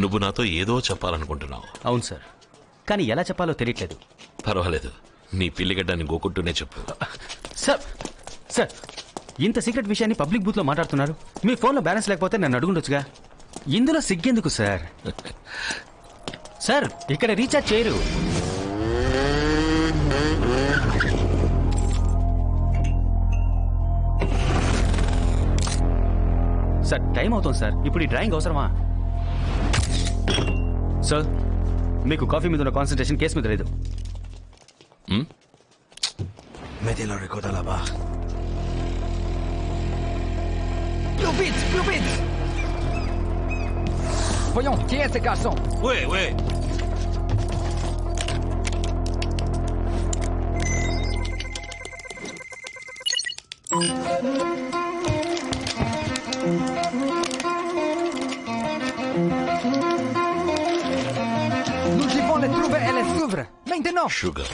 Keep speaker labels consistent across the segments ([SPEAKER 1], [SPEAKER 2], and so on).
[SPEAKER 1] నువ్వు నాతో ఏదో చెప్పాలనుకుంటున్నావు.
[SPEAKER 2] అవును సార్, కానీ ఎలా చెప్పాలో తెలియట్లేదు.
[SPEAKER 1] పర్వాలేదు, నీ పిల్లిగడ్డాన్ని గోకుంటూనే చెప్పు.
[SPEAKER 2] సార్ సార్ ఇంత సీక్రెట్ విషయాన్ని పబ్లిక్ బూత్లో మాట్లాడుతున్నారు. మీ ఫోన్లో బ్యాలెన్స్ లేకపోతే నన్ను అడుగుండొచ్చుగా. ఇందులో సిగ్గెందుకు సార్? సార్ ఇక్కడ రీఛార్జ్ చేయరు. సార్ టైం అవుతుంది సార్. ఇప్పుడు ఈ డ్రాయింగ్ అవసరమా? సార్ మీకు కాఫీ మీద ఉన్న కాన్సన్ట్రేషన్ కేసు మీద లేదు.
[SPEAKER 3] Mettilo ricorda la barre.
[SPEAKER 4] Plus vite! Voyons, qui est ce garçon?
[SPEAKER 1] Ouais.
[SPEAKER 4] Nous devons les trouver et les suivre. Maintenant!
[SPEAKER 1] Sugar.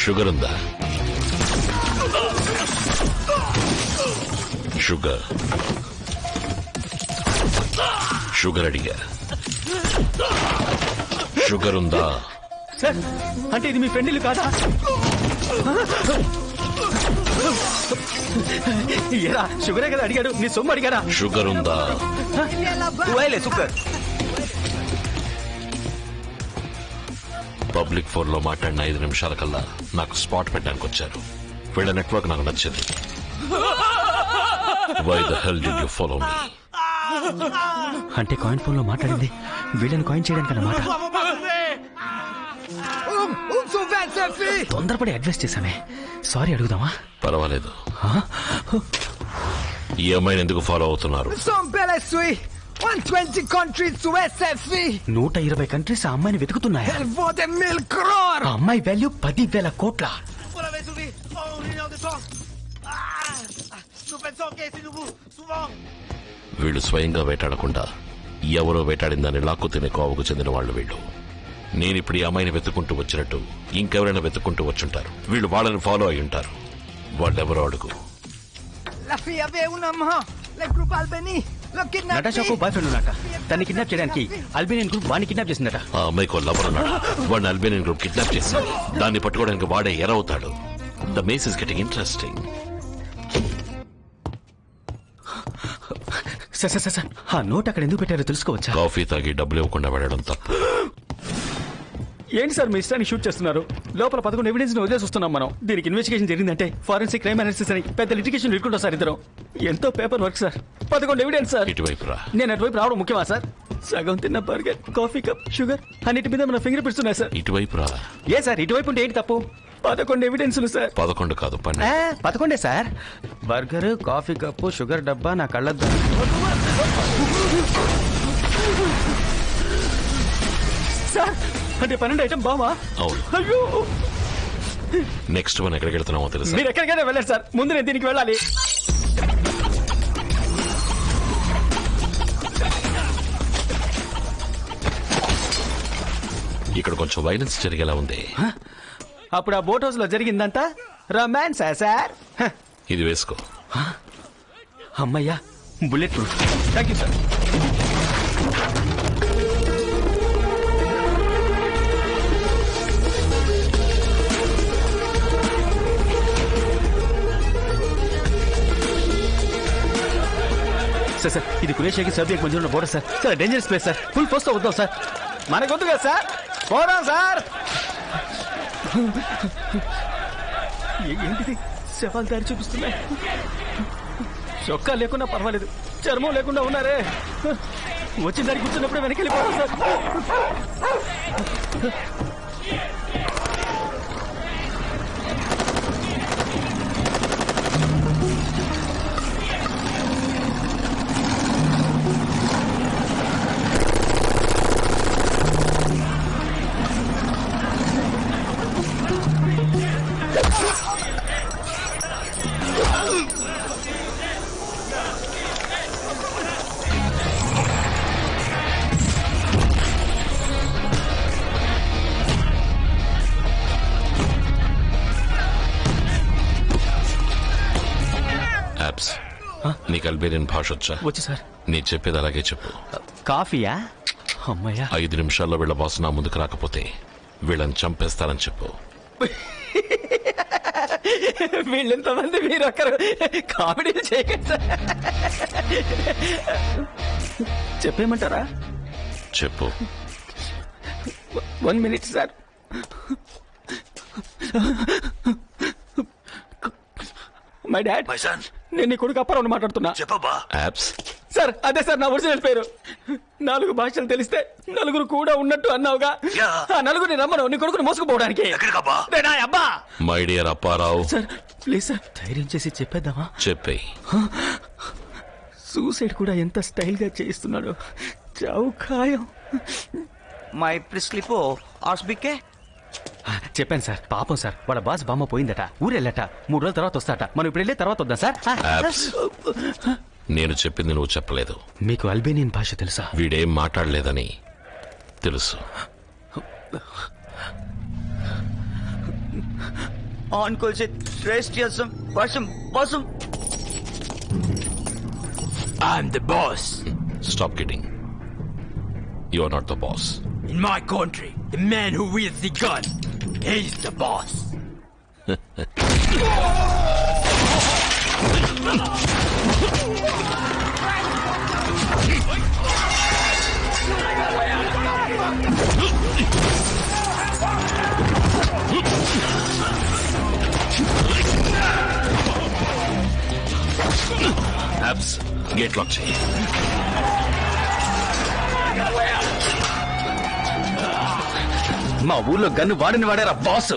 [SPEAKER 1] Sugar ఉందా? షుగర్ అడిగా. షుగర్ ఉందా?
[SPEAKER 2] సార్ అంటే ఇది మీ ఫ్రెండ్ ఇల్లు కాదా? ఎరా షుగరే కదా అడిగాడు, నీ సొమ్ము అడిగారా?
[SPEAKER 1] షుగర్ ఉందా?
[SPEAKER 2] షుగర్.
[SPEAKER 1] పబ్లిక్ ఫోన్ లో మాట్లాడిన 5 నిమిషాల కల్లా నాకు స్పాట్ పెట్టడానికి వచ్చారు. వీళ్ళ నెట్వర్క్ నాకు నచ్చింది. Why the hell did you follow me?
[SPEAKER 2] అంటే కాయిన్ ఫోన్ లో మాట్లాడింది వీళ్ళని కాయిన్ చేయడానికి అన్నమాట. తొందరపడి అడ్వైస్ చేశామే, సారీ అడుగుదామా?
[SPEAKER 1] పర్వాలేదు. ఈ అమ్మాయిని ఎందుకు ఫాలో అవుతున్నారు?
[SPEAKER 4] 120 countries to SFE.
[SPEAKER 2] 120 కంట్రీస్ ఆ అమ్మాయిని వెతుకుతున్నాయా?
[SPEAKER 4] Elle vaut des 1000 crores.
[SPEAKER 2] ఆ అమ్మాయి వాల్యూ 10,000 కోట్ల.
[SPEAKER 1] వీళ్ళు స్వయంగా వేటాడకుండా ఎవరో వేటాడిన దాన్ని లాక్కు తినే కోవకు చెందిన వాళ్ళు వీళ్ళు. నేనిప్పుడు ఈ అమ్మాయిని వెతుక్కుంటూ వచ్చినట్టు ఇంకెవరైనా వెతుక్కుంటూ వచ్చుంటారు. వీళ్ళు వాళ్ళని ఫాలో అయి ఉంటారు. వాళ్ళెవరో అడుగు.
[SPEAKER 4] La fille avait un amant. Le groupe Albany.
[SPEAKER 2] నటాషాకు బాయ్ ఫ్రెండ్ ఉన్నట. తన్ని కిడ్నాప్ చేయడానికి అల్బేనియన్ గ్రూప్ వాడిని కిడ్నాప్ చేసిందట.
[SPEAKER 1] ఆ అమ్మాయికి లవర్ ఉన్నాడు. వాడిని అల్బేనియన్ గ్రూప్ కిడ్నాప్ చేసింది. దాన్ని పట్టుకోవడానికి వాడే ఎరవుతాడు. The maze is getting interesting.
[SPEAKER 2] Sir ఆ నోట్ అక్కడ ఎందుకు పెట్టారో తెలుసుకోవచ్చా?
[SPEAKER 1] కాఫీ తాగి డబ్బులు ఇవ్వకుండా వెళ్ళడం తప్పు.
[SPEAKER 2] ఏంటి సార్ మీ ఇష్టాన్ని షూట్ చేస్తున్నారు? లోపల 11 ఎవిడెన్స్ వదిలేసి వస్తున్నాం మనం. దీనికి ఇన్వెస్టిగేషన్ జరిగిందంటే ఫారెన్సిక్ క్రైమ్ అనాలిసిస్ అని పెద్ద లిటిగేషన్ ఇరుకుంటాం సార్. ఇద్దరం ఎంతో paper work sir. 11 evidence sir.
[SPEAKER 1] ఇటువైపు రా.
[SPEAKER 2] నేను అటువైపు రావడం ముఖ్యమా సార్? సగం తిన్న బర్గర్, కాఫీ కప్, షుగర్ అన్నిటి మీద మన ఫింగర్ ప్రింట్స్ ఉన్నాయి సార్.
[SPEAKER 1] ఇటువైపు రా.
[SPEAKER 2] ఏ సార్ ఇటువైపు ఉంటే ఏంటి తప్పు? 11 ఎవిడెన్స్లు సార్.
[SPEAKER 1] 11 కాదు 12.
[SPEAKER 2] 11 sir. Burger, coffee cup, sugar డబ్బా, నా కళ్ళద్దు. సార్ అంటే 12 ఐటమ్ బామా?
[SPEAKER 1] అవును.
[SPEAKER 2] అయ్యో
[SPEAKER 1] నెక్స్ట్ వన్ ఎక్కడికి వెళ్తున్నామో తెలుసా?
[SPEAKER 2] మీరు ఎక్కడికైనా వెళ్ళారు సార్, ముందు నేను దీనికి వెళ్ళాలి.
[SPEAKER 1] ఇక్కడ కొంచెం వైలెన్స్ జరిగేలా ఉంది.
[SPEAKER 2] అప్పుడు ఆ బోట్ హౌస్ లో జరిగిందంతా రొమాన్స్ సార్.
[SPEAKER 1] ఇది వేసుకో.
[SPEAKER 2] అమ్మయ్యా bullet proof. Thank you sir. Sir ఇది కురేషియాకి సర్బియాకి మధ్య ఉన్న border sir. Sir dangerous place sir. Full force తో వద్దాం సార్. మనకు వద్దు కదా సార్. పోదాం సార్. ఏంటిది శవాలు దారి చూపిస్తున్నాయి. చొక్కా లేకుండా పర్వాలేదు, చర్మం లేకుండా ఉన్నారే. వచ్చిన దారి కూర్చున్నప్పుడే వెనక్కి వెళ్ళిపోతాం సార్.
[SPEAKER 1] నీకు అల్బేనియన్ భాష వచ్చా?
[SPEAKER 2] వచ్చు సార్.
[SPEAKER 1] నీ చెప్పేది అలాగే చెప్పు.
[SPEAKER 2] కాఫీయా? అమ్మయ్యా.
[SPEAKER 1] 5 నిమిషాల్లో వీళ్ళ బాస్ నా ముందుకు రాకపోతే వీళ్ళని చంపేస్తానని చెప్పు.
[SPEAKER 2] వీళ్ళెంతమంది మీరు ఒకరు కామెడీలు చేయకండి సార్. చెప్పేయమంటారా?
[SPEAKER 1] చెప్పు.
[SPEAKER 2] 1 minute sir. My dad.
[SPEAKER 3] My son,
[SPEAKER 2] నేను నీ కొడుకు అప్పారావు మాట్లాడుతున్నా.
[SPEAKER 3] చెప్పబ్బా.
[SPEAKER 1] యాప్స్
[SPEAKER 2] సార్ అదే సార్ నా ఒరిజినల్ పేరు. 4 భాషలు తెలిస్తే నలుగురు కూడా ఉన్నట్టు అన్నావుగా.
[SPEAKER 3] యా.
[SPEAKER 2] ఆ నలుగురిని రమ్మను నీ కొడుకుని మోసుకుపోవడానికి.
[SPEAKER 3] ఎక్కడికబ్బా?
[SPEAKER 2] రేనా అబ్బా.
[SPEAKER 1] My dear Apparao,
[SPEAKER 2] sir please sir ధైర్యం చేసి చెప్పేద్దామా?
[SPEAKER 1] చెప్పేయ్.
[SPEAKER 2] సూసైడ్ కూడా ఎంత స్టైల్ గా చేయిస్తున్నాడు. చావు ఖాయం.
[SPEAKER 4] My Prislipo, Arsbike?
[SPEAKER 2] చెప్పాను సార్. పాపం సార్ వాళ్ళ బాస్ బామ్మ పోయిందట, ఊరెళ్ళట. 3 రోజుల తర్వాత వస్తాట. మనం ఇప్పుడు వెళ్ళే తర్వాత వద్దాం సార్.
[SPEAKER 1] యాప్స్, నేను చెప్పింది నువ్వు చెప్పలేదు.
[SPEAKER 2] మీకు అల్బేనియన్ భాష తెలుసా?
[SPEAKER 1] వీడేం మాట్లాడలేదని తెలుసు.
[SPEAKER 4] On Kulsit, rest yasum, basum. I'm the boss.
[SPEAKER 1] Stop kidding. You are not the boss.
[SPEAKER 4] In my country, the man who wields the gun, he's the boss.
[SPEAKER 1] Apps, gate lock చేయి.
[SPEAKER 2] మా ఊర్లో gun వాడిని వాడారా boss.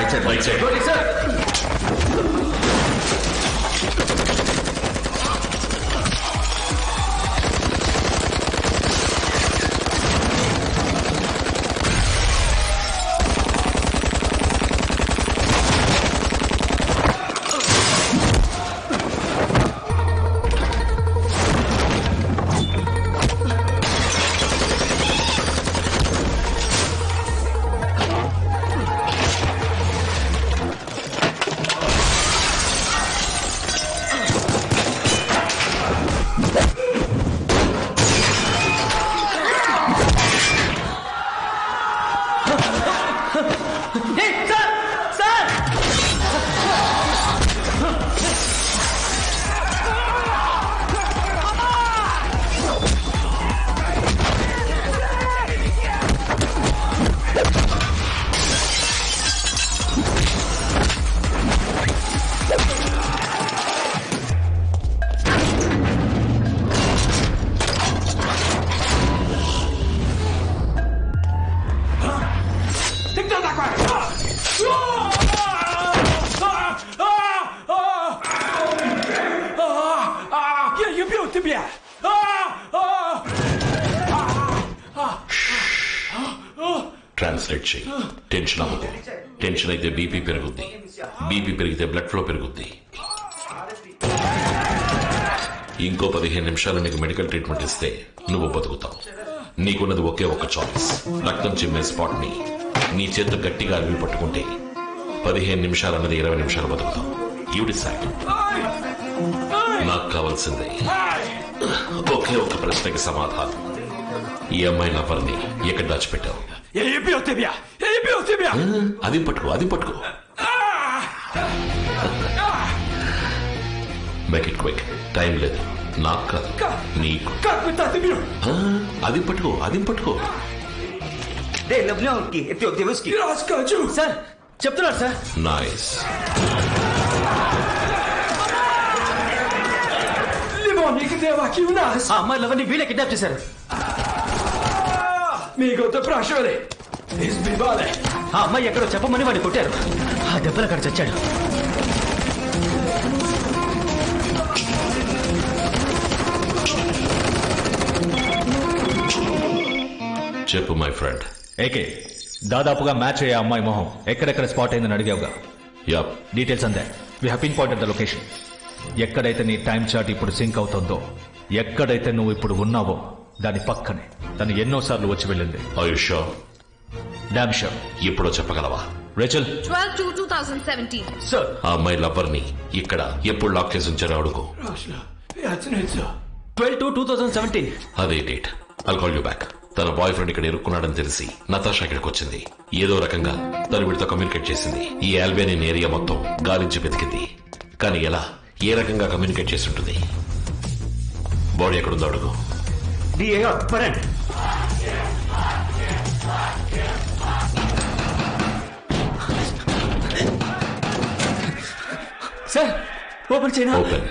[SPEAKER 1] Right side. Translate చేయి. Tension అవ్వదు. Tension అయితే BP పెరుగుద్ది. BP పెరిగితే బ్లడ్ ఫ్లో పెరుగుద్ది. ఇంకో 15 నిమిషాలు నీకు మెడికల్ ట్రీట్మెంట్ ఇస్తే నువ్వు బతుకుతావు. నీకున్నది ఒకే ఒక్క చాయిస్. రక్తం చిమ్మే స్పాట్ ని నీ చేత గట్టిగా అరివి పట్టుకుంటే 15 నిమిషాలు అన్నది 20 నిమిషాలు బతుకుతావు. You decide. నాకు కావాల్సిందే ఒకే ఒక్క ప్రశ్నకి సమాధానం. ఈ అమ్మాయి నా పర్ని ఎక్కడ దాచిపెట్టావు? అది పట్టుకో, అది పట్టుకో. Make it quick. టైం లేదు. నాకు కాదు, నీకు. అది పట్టుకో, అది పట్టుకో.
[SPEAKER 2] సార్ చెప్తున్నారు sir.
[SPEAKER 1] Nice.
[SPEAKER 4] suntem aqui u nas.
[SPEAKER 2] ఆ అమ్మాయిలవన్నీ వీళ్ళే కిడ్నాప్ చేశారు.
[SPEAKER 4] Migo, te prašore. Izbivale.
[SPEAKER 2] ఆ అమ్మాయి ఎక్కడో చెప్పమని వాడిని కొట్టారు. ఆ దెబ్బలు అక్కడ చచ్చాడు.
[SPEAKER 1] చెప్పు మై ఫ్రెండ్.
[SPEAKER 5] ఏకే దాదాపుగా మ్యాచ్ అయ్యే అమ్మాయి మొహం ఎక్కడెక్కడ స్పాట్ అయిందని అడిగావుగా.
[SPEAKER 1] యాప్.
[SPEAKER 5] డీటెయిల్స్ అందే. We have pinpointed the location. ఎక్కడైతే నీ టైం చార్ట్ ఇప్పుడు సింక్ అవుతుందో, ఎక్కడైతే నువ్వు ఇప్పుడు ఉన్నావో దాని పక్కనే తను ఎన్నోసార్లు వచ్చి వెళ్ళింది.
[SPEAKER 1] ఆయుష్
[SPEAKER 5] డామ్ షూర్.
[SPEAKER 1] ఇప్పుడు చెప్పగలవా?
[SPEAKER 5] రేచల్
[SPEAKER 6] 12/2/2017.
[SPEAKER 2] సార్
[SPEAKER 1] ఆ అమ్మాయి లవ్వర్ని ఇక్కడ ఎప్పుడు లాక్ చేసి ఉంచారో అడుగు.
[SPEAKER 4] Prošla. Jasnica.
[SPEAKER 2] 12/2/2017.
[SPEAKER 1] అదే date. I'll call you back. తన బాయ్ ఫ్రెండ్ ఇక్కడ ఇరుక్కున్నాడని తెలిసి నతాషా ఇక్కడికి వచ్చింది. ఏదో రకంగా తను వీడితో కమ్యూనికేట్ చేసింది. ఈ ఆల్బేనియన్ ఏరియా మొత్తం గాలించి వెతికింది. కానీ ఎలా, ఏ రకంగా కమ్యూనికేట్ చేసి ఉంటుంది? బాడీ ఎక్కడుందో అడుగు.
[SPEAKER 2] డిఏఆర్ పరండి. సార్ ఓపెన్ చేయనా?
[SPEAKER 1] ఓపెన్.